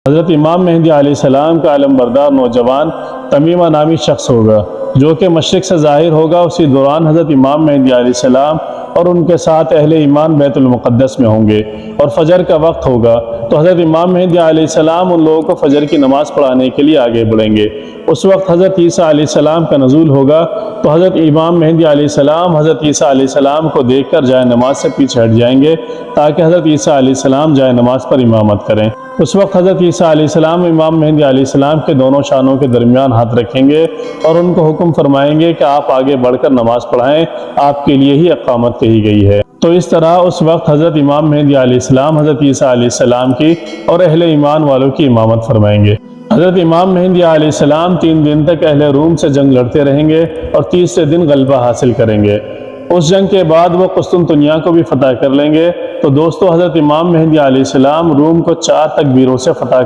حضرت امام مہدی علیہ السلام کا علم بردار نوجوان تمیمہ نامی شخص ہوگا جو کہ مشرق سے ظاہر ہوگا۔ اسی دوران حضرت امام مہدی علیہ السلام اور ان کے ساتھ اہل ایمان بیت المقدس میں ہوں گے اور فجر کا وقت ہوگا تو حضرت امام مہدی علیہ السلام ان لوگوں کو فجر کی نماز پڑھانے کے لیے آگے بڑھیں گے۔ اس وقت حضرت عیسیٰ علیہ السلام کا نزول ہوگا تو حضرت امام مہدی علیہ السلام حضرت عیسیٰ علیہ السلام کو دیکھ کر جائے نماز سے پیچھے ہٹ جائیں گے تاکہ حضرت عیسیٰ علیہ السلام جائے نماز پر امامت کریں۔ اس وقت حضرت عیسیٰ علیہ السلام امام مہدی علیہ السلام کے دونوں شانوں کے درمیان ہاتھ رکھیں گے اور ان کو حکم فرمائیں گے کہ آپ آگے بڑھ کر نماز پڑھائیں، آپ کے لیے ہی اقامت کہی گئی ہے۔ تو اس طرح اس وقت حضرت امام مہدی علیہ السلام حضرت عیسیٰ علیہ السلام کی اور اہل ایمان والوں کی امامت فرمائیں گے۔ حضرت امام مہدی علیہ السلام 3 دن تک اہل روم سے جنگ لڑتے رہیں گے اور تیسرے دن غلبہ حاصل کریں گے۔ اس جنگ کے بعد وہ قسطنطنیہ کو بھی فتح کر لیں گے۔ تو دوستو، حضرت امام مہدی علیہ السلام روم کو 4 تکبیروں سے فتح